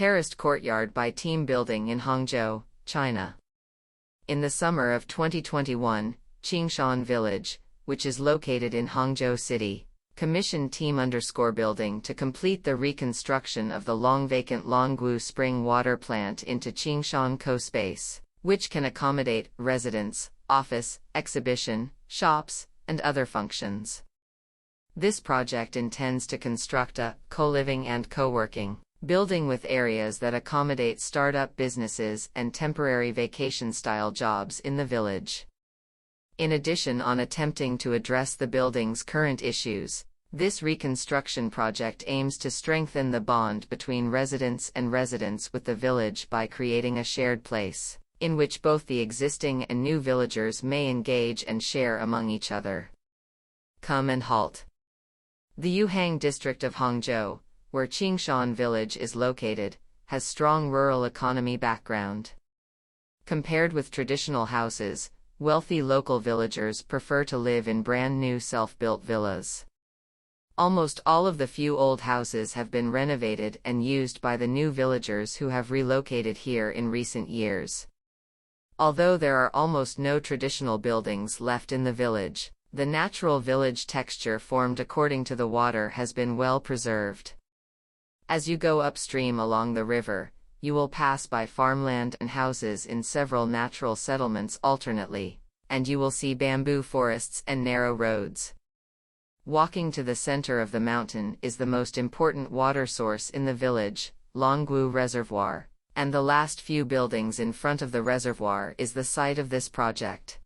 Terraced Courtyard by Team Building in Hangzhou, China. In the summer of 2021, Qingshan Village, which is located in Hangzhou City, commissioned Team Building to complete the reconstruction of the long-vacant Longwu Spring Water Plant into Qingshan Co-space, which can accommodate residence, office, exhibition, shops, and other functions. This project intends to construct a co-living and co-working building with areas that accommodate startup businesses and temporary vacation-style jobs in the village. In addition, on attempting to address the building's current issues, this reconstruction project aims to strengthen the bond between residents with the village by creating a shared place, in which both the existing and new villagers may engage and share among each other. Come and halt. The Yuhang district of Hangzhou, where Qingshan Village is located, has strong rural economy background. Compared with traditional houses, wealthy local villagers prefer to live in brand new self-built villas. Almost all of the few old houses have been renovated and used by the new villagers who have relocated here in recent years. Although there are almost no traditional buildings left in the village, the natural village texture formed according to the water has been well preserved. As you go upstream along the river, you will pass by farmland and houses in several natural settlements alternately, and you will see bamboo forests and narrow roads. Walking to the center of the mountain is the most important water source in the village, Longwu Reservoir, and the last few buildings in front of the reservoir is the site of this project.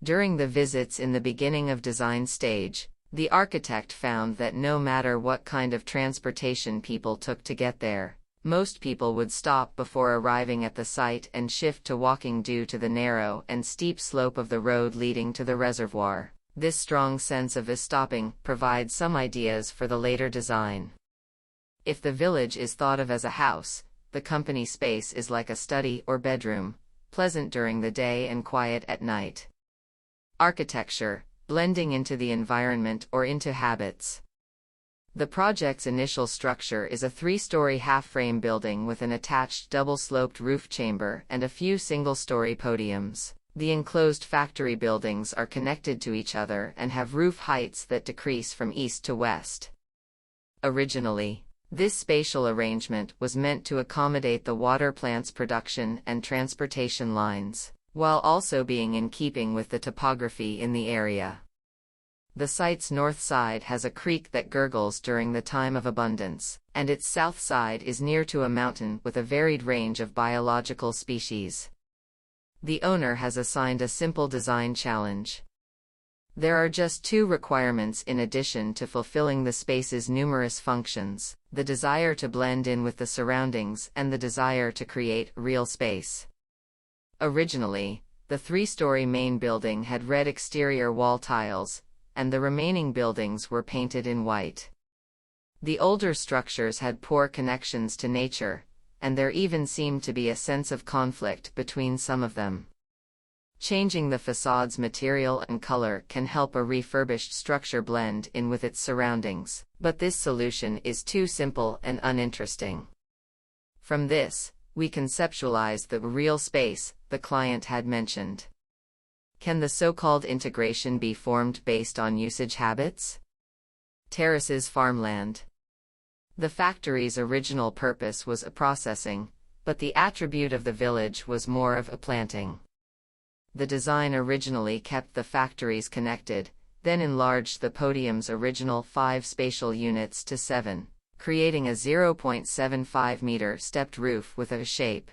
During the visits in the beginning of design stage, the architect found that no matter what kind of transportation people took to get there, most people would stop before arriving at the site and shift to walking due to the narrow and steep slope of the road leading to the reservoir. This strong sense of stopping provides some ideas for the later design. If the village is thought of as a house, the company space is like a study or bedroom, pleasant during the day and quiet at night. Architecture, blending into the environment or into habits. The project's initial structure is a 3-story half-frame building with an attached double-sloped roof chamber and a few single-story podiums. The enclosed factory buildings are connected to each other and have roof heights that decrease from east to west. Originally, this spatial arrangement was meant to accommodate the water plant's production and transportation lines, while also being in keeping with the topography in the area. The site's north side has a creek that gurgles during the time of abundance, and its south side is near to a mountain with a varied range of biological species. The owner has assigned a simple design challenge. There are just 2 requirements in addition to fulfilling the space's numerous functions: the desire to blend in with the surroundings and the desire to create real space. Originally, the 3-story main building had red exterior wall tiles, and the remaining buildings were painted in white. The older structures had poor connections to nature, and there even seemed to be a sense of conflict between some of them. Changing the facade's material and color can help a refurbished structure blend in with its surroundings, but this solution is too simple and uninteresting. From this, we conceptualized the real space the client had mentioned. Can the so-called integration be formed based on usage habits? Terraces farmland. The factory's original purpose was a processing, but the attribute of the village was more of a planting. The design originally kept the factories connected, then enlarged the podium's original 5 spatial units to 7, creating a 0.75-meter stepped roof with a shape.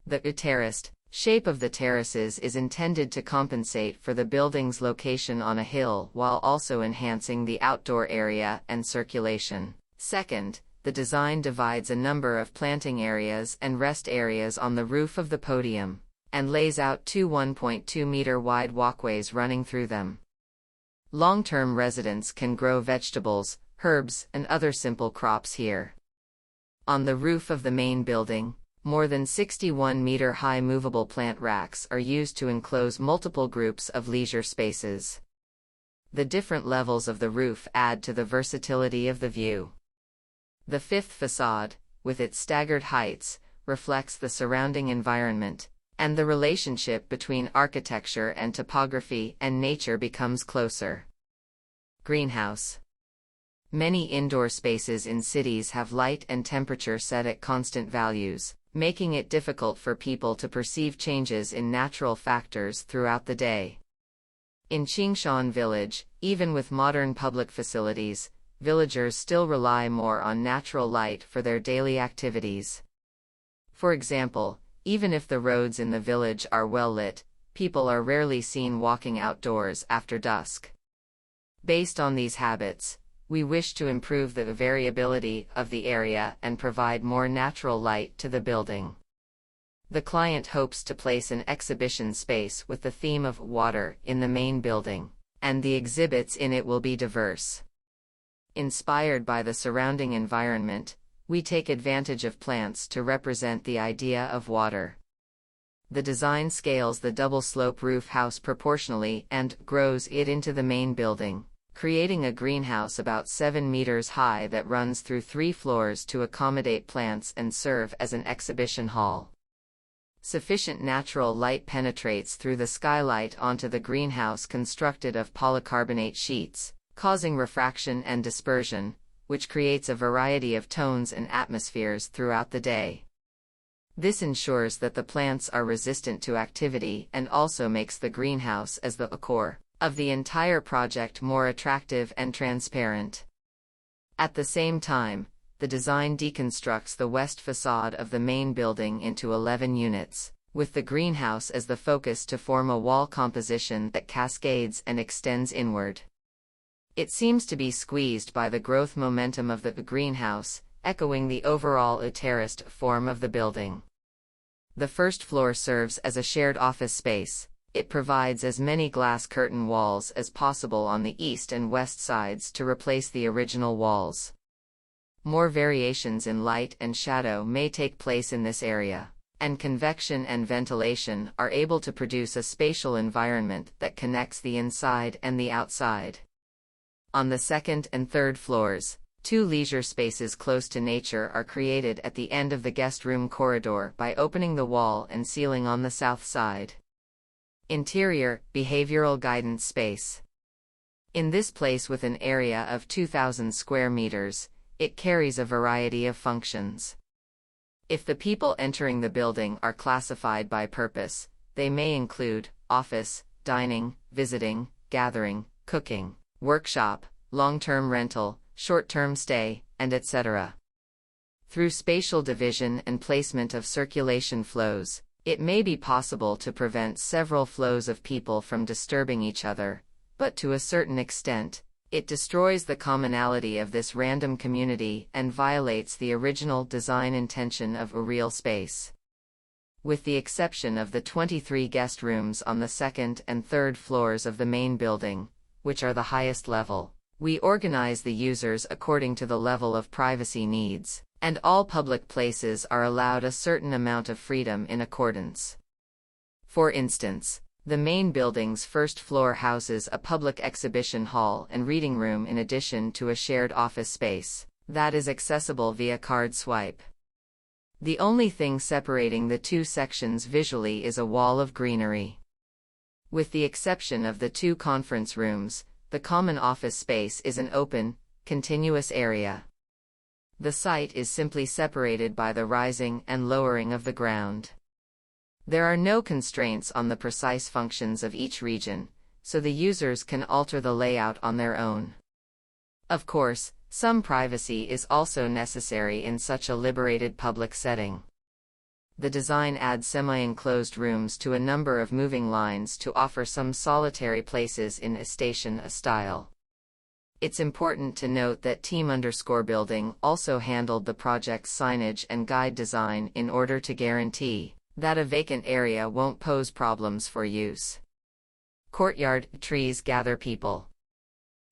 The terraced shape of the terraces is intended to compensate for the building's location on a hill while also enhancing the outdoor area and circulation. Second, the design divides a number of planting areas and rest areas on the roof of the podium, and lays out 2 1.2-meter wide walkways running through them. Long-term residents can grow vegetables, herbs, and other simple crops here. On the roof of the main building, more than 61-meter-high movable plant racks are used to enclose multiple groups of leisure spaces. The different levels of the roof add to the versatility of the view. The 5th facade, with its staggered heights, reflects the surrounding environment, and the relationship between architecture and topography and nature becomes closer. Greenhouse. Many indoor spaces in cities have light and temperature set at constant values, making it difficult for people to perceive changes in natural factors throughout the day. In Qingshan Village, even with modern public facilities, villagers still rely more on natural light for their daily activities. For example, even if the roads in the village are well lit, people are rarely seen walking outdoors after dusk. Based on these habits, we wish to improve the variability of the area and provide more natural light to the building. The client hopes to place an exhibition space with the theme of water in the main building, and the exhibits in it will be diverse. Inspired by the surrounding environment, we take advantage of plants to represent the idea of water. The design scales the double-slope roof house proportionally and grows it into the main building, creating a greenhouse about 7 meters high that runs through 3 floors to accommodate plants and serve as an exhibition hall. Sufficient natural light penetrates through the skylight onto the greenhouse constructed of polycarbonate sheets, causing refraction and dispersion, which creates a variety of tones and atmospheres throughout the day. This ensures that the plants are resistant to activity and also makes the greenhouse as the core of the entire project more attractive and transparent. At the same time, the design deconstructs the west facade of the main building into 11 units, with the greenhouse as the focus to form a wall composition that cascades and extends inward. It seems to be squeezed by the growth momentum of the greenhouse, echoing the overall terraced form of the building. The first floor serves as a shared office space. It provides as many glass curtain walls as possible on the east and west sides to replace the original walls. More variations in light and shadow may take place in this area, and convection and ventilation are able to produce a spatial environment that connects the inside and the outside. On the second and third floors, 2 leisure spaces close to nature are created at the end of the guest room corridor by opening the wall and ceiling on the south side. Interior, behavioral guidance space. In this place with an area of 2,000 square meters, it carries a variety of functions. If the people entering the building are classified by purpose, they may include office, dining, visiting, gathering, cooking, workshop, long-term rental, short-term stay, and etc. Through spatial division and placement of circulation flows, it may be possible to prevent several flows of people from disturbing each other, but to a certain extent, it destroys the commonality of this random community and violates the original design intention of a real space. With the exception of the 23 guest rooms on the second and third floors of the main building, which are the highest level, we organize the users according to the level of privacy needs, and all public places are allowed a certain amount of freedom in accordance. For instance, the main building's first floor houses a public exhibition hall and reading room in addition to a shared office space that is accessible via card swipe. The only thing separating the 2 sections visually is a wall of greenery. With the exception of the 2 conference rooms, the common office space is an open, continuous area. The site is simply separated by the rising and lowering of the ground. There are no constraints on the precise functions of each region, so the users can alter the layout on their own. Of course, some privacy is also necessary in such a liberated public setting. The design adds semi-enclosed rooms to a number of moving lines to offer some solitary places in a station style. It's important to note that Team_Building also handled the project's signage and guide design in order to guarantee that a vacant area won't pose problems for use. Courtyard, trees gather people.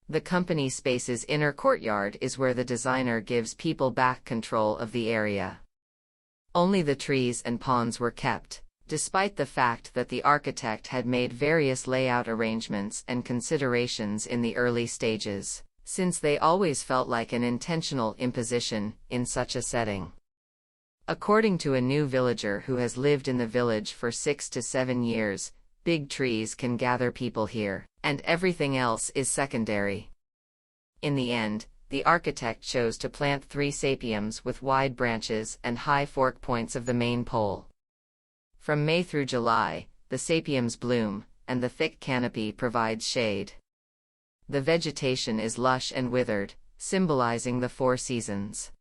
The company space's inner courtyard is where the designer gives people back control of the area. Only the trees and ponds were kept, despite the fact that the architect had made various layout arrangements and considerations in the early stages, since they always felt like an intentional imposition in such a setting. According to a new villager who has lived in the village for 6 to 7 years, big trees can gather people here, and everything else is secondary. In the end, the architect chose to plant 3 sapiums with wide branches and high fork points of the main pole. From May through July, the sapiums bloom, and the thick canopy provides shade. The vegetation is lush and withered, symbolizing the 4 seasons.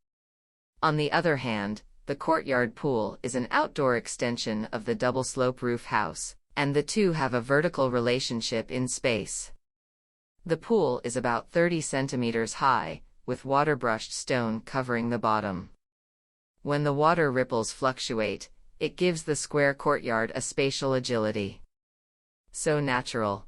On the other hand, the courtyard pool is an outdoor extension of the double-slope roof house, and the two have a vertical relationship in space. The pool is about 30 centimeters high, with water-brushed stone covering the bottom. When the water ripples fluctuate, it gives the square courtyard a spatial agility. So natural,